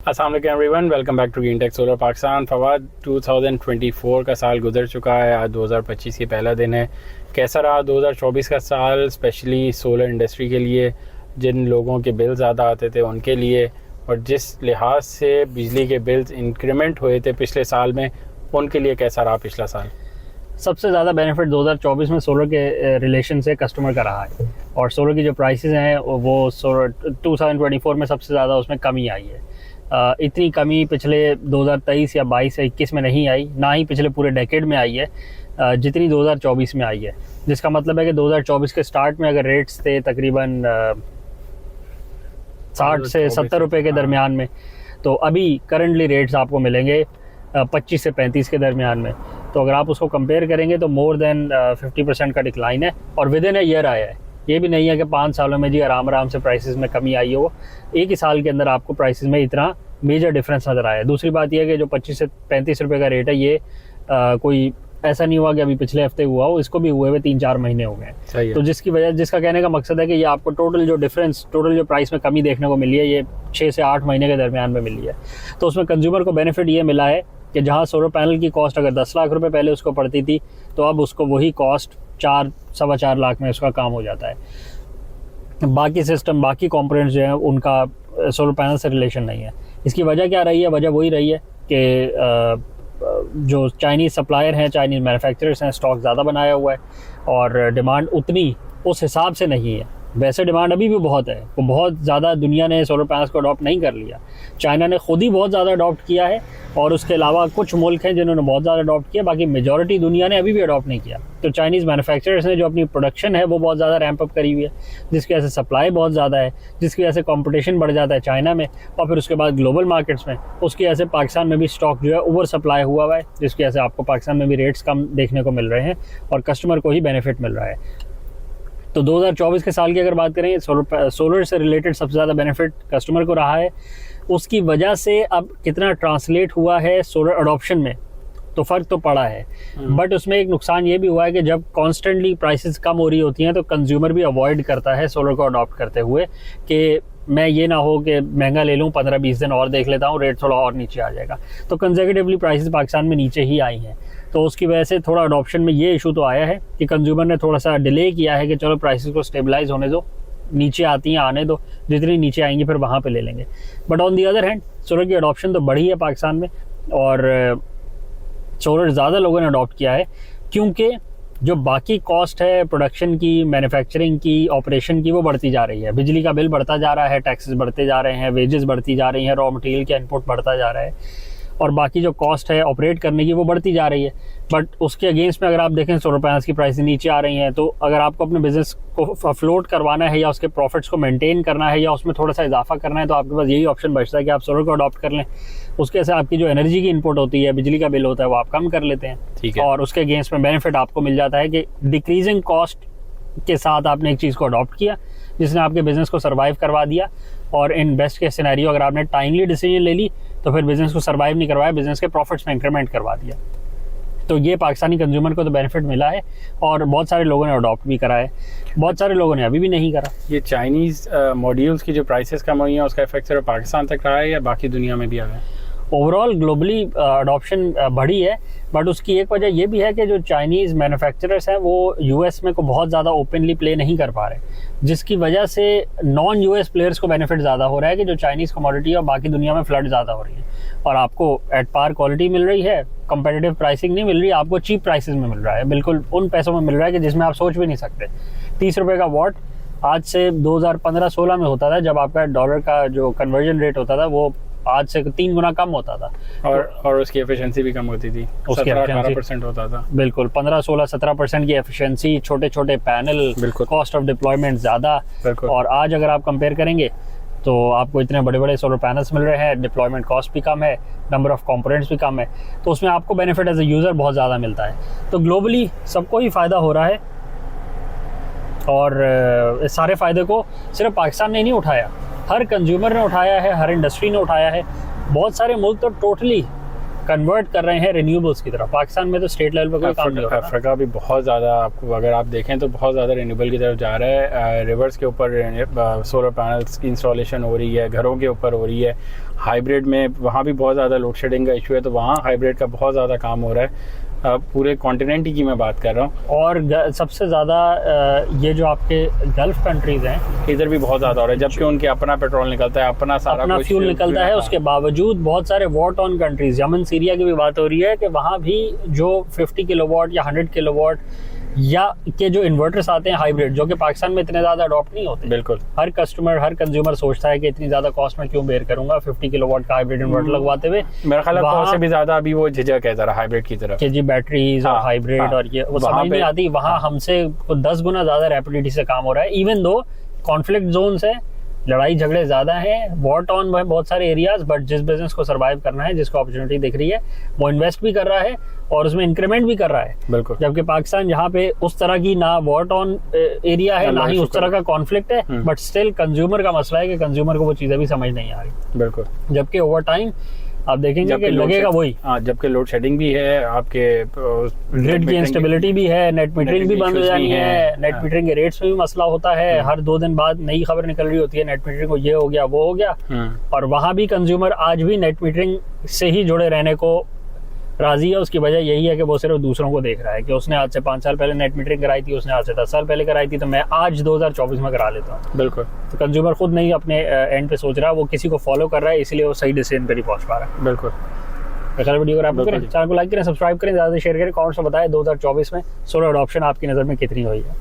अस्सलाम वालेकुम everyone, welcome back to green tech solar Pakistan. Fawad, 2024 का साल गुजर चुका है, आज 2025 की पहला दिन है। कैसा रहा 2024 का साल, स्पेशली सोलर इंडस्ट्री के लिए, जिन लोगों के बिल ज़्यादा आते थे उनके लिए, और जिस लिहाज से बिजली के बिल्स इंक्रीमेंट हुए थे पिछले साल में, उनके लिए कैसा रहा पिछला साल? सबसे ज़्यादा बेनिफिट 2024 में सोलर के रिलेशन से कस्टमर का रहा है, और सोलर की जो प्राइसेस हैं वो सोलर 2024 में सबसे ज़्यादा उसमें कमी आई है। इतनी कमी पिछले 2023 या 22 या 21 में नहीं आई, ना ही पिछले पूरे डेकेड में आई है जितनी 2024 में आई है। जिसका मतलब है कि 2024 के स्टार्ट में अगर रेट्स थे तकरीबन 60 से 70 रुपए के दरमियान में, तो अभी करंटली रेट्स आपको मिलेंगे 25 से 35 के दरमियान में। तो अगर आप उसको कंपेयर करेंगे तो मोर देन 50% का डिक्लाइन है, और विद इन अ ईयर आया है। ये भी नहीं है कि 5 सालों में जी आराम से प्राइसेस में कमी आई हो, एक ही साल के अंदर आपको प्राइसेस में इतना मेजर डिफरेंस नज़र आया है। दूसरी बात यह है कि जो 25 से 35 रुपए का रेट है, ये कोई ऐसा नहीं हुआ कि अभी पिछले हफ्ते हुआ हो, इसको भी हुए हुए 3-4 महीने हो गए। तो जिसका कहने का मकसद है कि ये आपको टोटल जो प्राइस में कमी देखने को मिली है, ये 6 से 8 महीने के दरमियान में मिली है। तो उसमें कंज्यूमर को बेनिफिट ये मिला है कि जहाँ सोलर पैनल की कॉस्ट अगर 10 लाख रुपए पहले उसको पड़ती थी, तो अब उसको वही कॉस्ट 4-4.25 लाख में उसका काम हो जाता है। बाकी सिस्टम, बाकी कंपोनेंट्स जो हैं उनका सोलर पैनल से रिलेशन नहीं है। इसकी वजह क्या रही है? वजह वही रही है कि जो चाइनीज़ सप्लायर हैं, चाइनीज़ मैन्युफैक्चरर्स हैं, स्टॉक ज़्यादा बनाया हुआ है, और डिमांड उतनी उस हिसाब से नहीं है। वैसे डिमांड अभी भी बहुत है, वो बहुत ज़्यादा दुनिया ने सोलर पैनल्स को अडॉप्ट नहीं कर लिया। चाइना ने खुद ही बहुत ज़्यादा अडॉप्ट किया है, और उसके अलावा कुछ मुल्क हैं जिन्होंने बहुत ज़्यादा अडॉप्ट किया, बाकी मेजॉरिटी दुनिया ने अभी भी अडॉप्ट नहीं किया। तो चाइनीज़ मैन्युफैक्चरर्स ने जो अपनी प्रोडक्शन है वो बहुत ज़्यादा रैंप अप करी हुई है, जिसकी वजह से सप्लाई बहुत ज़्यादा है, जिसकी वजह से कॉम्पिटिशन बढ़ जाता है चाइना में, और फिर उसके बाद ग्लोबल मार्केट्स में। उसकी वजह से पाकिस्तान में भी स्टॉक जो है ओवर सप्लाई हुआ है, जिसकी वजह से आपको पाकिस्तान में भी रेट्स कम देखने को मिल रहे हैं, और कस्टमर को ही बेनिफिट मिल रहा है। तो 2024 के साल की अगर बात करें, सोलर से रिलेटेड सबसे ज़्यादा बेनिफिट कस्टमर को रहा है। उसकी वजह से अब कितना ट्रांसलेट हुआ है सोलर अडॉप्शन में, तो फ़र्क तो पड़ा है, बट उसमें एक नुकसान ये भी हुआ है कि जब कॉन्स्टेंटली प्राइसेस कम हो रही होती हैं, तो कंज्यूमर भी अवॉइड करता है सोलर को अडॉप्ट करते हुए कि मैं ये ना हो कि महंगा ले लूँ, 15-20 दिन और देख लेता हूँ, रेट थोड़ा और नीचे आ जाएगा। तो कंसेक्यूटिवली प्राइसेस पाकिस्तान में नीचे ही आई हैं, तो उसकी वजह से थोड़ा अडॉप्शन में ये इशू तो आया है कि कंज्यूमर ने थोड़ा सा डिले किया है कि चलो प्राइसेस को स्टेबलाइज होने दो, नीचे आती हैं आने दो, जितनी नीचे आएंगी फिर वहाँ पे ले लेंगे। But on the other hand solar की अडॉप्शन तो बढ़ी है पाकिस्तान में, और सोलर ज़्यादा लोगों ने अडॉप्ट किया है, क्योंकि जो बाकी कॉस्ट है प्रोडक्शन की, मैन्युफैक्चरिंग की, ऑपरेशन की, वो बढ़ती जा रही है। बिजली का बिल बढ़ता जा रहा है, टैक्सेस बढ़ते जा रहे हैं, वेजेस बढ़ती जा रही हैं, रॉ मटेरियल का इनपुट बढ़ता जा रहा है, और बाकी जो कॉस्ट है ऑपरेट करने की वो बढ़ती जा रही है। बट उसके अगेंस्ट में अगर आप देखें सोलर पैनल्स की प्राइस नीचे आ रही हैं, तो अगर आपको अपने बिजनेस को फ्लोट करवाना है, या उसके प्रॉफिट्स को मेंटेन करना है, या उसमें थोड़ा सा इजाफा करना है, तो आपके पास यही ऑप्शन बचता है कि आप सोलर को अडॉप्ट कर लें। उसके से आपकी जो एनर्जी की इनपुट होती है, बिजली का बिल होता है, वो आप कम कर लेते हैं, ठीक है। और उसके अगेंस्ट में बेनिफिट आपको मिल जाता है कि डिक्रीजिंग कॉस्ट के साथ आपने एक चीज़ को अडॉप्ट किया जिसने आपके बिजनेस को सर्वाइव करवा दिया। और इन बेस्ट के सिनेरियो अगर आपने टाइमली डिसीजन ले ली, तो फिर बिजनेस को सर्वाइव नहीं करवाया, बिजनेस के प्रॉफिट्स में इंक्रीमेंट करवा दिया। तो ये पाकिस्तानी कंज्यूमर को तो बेनिफिट मिला है, और बहुत सारे लोगों ने अडॉप्ट भी करा है, बहुत सारे लोगों ने अभी भी नहीं करा। ये चाइनीज़ मॉड्यूल्स की जो प्राइसेस कम हुई हैं, उसका इफेक्ट सिर्फ पाकिस्तान तक रहा है या बाकी दुनिया में भी आ गया? ओवरऑल ग्लोबली अडॉप्शन बढ़ी है, बट उसकी एक वजह ये भी है कि जो चाइनीज़ मैन्युफैक्चरर्स हैं वो यूएस में को बहुत ज़्यादा ओपनली प्ले नहीं कर पा रहे, जिसकी वजह से नॉन यूएस प्लेयर्स को बेनिफिट ज़्यादा हो रहा है कि जो चाइनीज़ कमोडिटी और बाकी दुनिया में फ्लड ज़्यादा हो रही है, और आपको एट पार क्वालिटी मिल रही है, कंपेटिटिव प्राइसिंग नहीं मिल रही, आपको चीप प्राइसेस में मिल रहा है, बिल्कुल उन पैसों में मिल रहा है कि जिसमें आप सोच भी नहीं सकते। 30 रुपये का वॉट आज से 2015-16 में होता था, जब आपका डॉलर का जो कन्वर्जन रेट होता था वो आज से 3 गुना कम होता था, और उसकी एफिशिएंसी भी कम होती थी, 17-18% होता था। बिल्कुल 15-16-17% की एफिशिएंसी, छोटे छोटे पैनल, कॉस्ट ऑफ डिप्लॉयमेंट ज़्यादा। और आज अगर आप कंपेयर करेंगे तो आपको इतने बड़े बड़े सोलर पैनल्स मिल रहे हैं, डिप्लॉयमेंट कॉस्ट भी कम है, नंबर ऑफ कंपोनेंट्स भी कम है, तो उसमें आपको बेनिफिट एज ए यूज़र बहुत ज़्यादा मिलता है। तो ग्लोबली सबको ही फ़ायदा हो रहा है, और इस सारे फ़ायदे को सिर्फ पाकिस्तान ने नहीं उठाया, हर कंज्यूमर ने उठाया है, हर इंडस्ट्री ने उठाया है। बहुत सारे मुल्क तो टोटली कन्वर्ट कर रहे हैं रिन्यूएबल्स की तरफ। पाकिस्तान में तो स्टेट लेवल पर कोई काम नहीं हो रहा। अफ्रीका भी बहुत ज़्यादा, आपको अगर आप देखें तो बहुत ज़्यादा रिन्यूएबल की तरफ जा रहा है। रिवर्स के ऊपर सोलर पैनल्स की इंस्टॉलेशन हो रही है, घरों के ऊपर हो रही है। हाइब्रिड में वहाँ भी बहुत ज़्यादा लोड शेडिंग का इशू है, तो वहाँ हाइब्रिड का बहुत ज़्यादा काम हो रहा है। पूरे कॉन्टिनेंट की मैं बात कर रहा हूँ। और सबसे ज़्यादा ये जो आपके गल्फ कंट्रीज़ हैं, इधर भी बहुत ज़्यादा हो रहा है, जबकि उनके अपना पेट्रोल निकलता है, अपना सारा अपना फ्यूल निकलता है। उसके बावजूद बहुत सारे war torn countries, Yemen Syria की भी बात हो रही है कि वहाँ भी जो 50 किलोवाट या 100 किलोवाट या के जो इन्वर्टर्स आते हैं हाइब्रिड, जो कि पाकिस्तान में इतने ज़्यादा अडॉप्ट नहीं होते। बिल्कुल, हर कस्टमर, हर कंज्यूमर सोचता है कि इतनी ज़्यादा कॉस्ट में क्यों बेयर करूंगा 50 किलोवाट का हाइब्रिड इन्वर्टर लगवाते हुए। मेरा ख्याल है से भी ज़्यादा अभी वो झिझक है ज़रा हाइब्रिड की तरफ, कि जी बैटरीज और हाइब्रिड और ये वो समझ नहीं आती। वहाँ हमसे 10 गुना ज़्यादा रैपिडिटी से काम हो रहा है। इवन दो कॉन्फ्लिक्ट जोन्स है, लड़ाई झगड़े ज्यादा हैं, वॉर टॉन बहुत सारे एरियाज, बट जिस बिजनेस को सर्वाइव करना है, जिसको अपॉर्चुनिटी दिख रही है, वो इन्वेस्ट भी कर रहा है और उसमें इंक्रीमेंट भी कर रहा है। बिल्कुल। जबकि पाकिस्तान जहाँ पे उस तरह की ना वॉर टॉन एरिया है, ना ही उस तरह का कॉन्फ्लिक्ट है, बट स्टिल कंज्यूमर का मसला है कि कंज्यूमर को वो चीजें भी समझ नहीं आ रही। बिल्कुल। जबकि ओवर टाइम आप देखेंगे कि लगेगा वही। जबकि लोड शेडिंग भी है, आपके ग्रिड की इंस्टेबिलिटी भी है, नेट मीटरिंग भी बंद हो जानी है, नेट मीटरिंग के रेट्स में भी मसला होता है। हर 2 दिन बाद नई खबर निकल रही होती है नेट मीटरिंग को, ये हो गया वो हो गया। और वहां भी कंज्यूमर आज भी नेट मीटरिंग से ही जुड़े रहने को राजी है। उसकी वजह यही है कि वो सिर्फ दूसरों को देख रहा है कि उसने आज से 5 साल पहले नेट मीटरिंग कराई थी, उसने आज से 10 साल पहले कराई थी, तो मैं आज 2024 में करा लेता हूँ। बिल्कुल। तो कंज्यूमर खुद नहीं अपने एंड पे सोच रहा, वो किसी को फॉलो कर रहा है, इसलिए वो सही डिसीजन पे नहीं पहुंच पा रहा है। बिल्कुल। वीडियो अगर आपको करें, चैनल को लाइक करें, सब्सक्राइब करें, ज़्यादा शेयर करें, कमेंट्स में बताएं 2024 में सोलर अडॉप्शन आपकी नज़र में कितनी हुई है।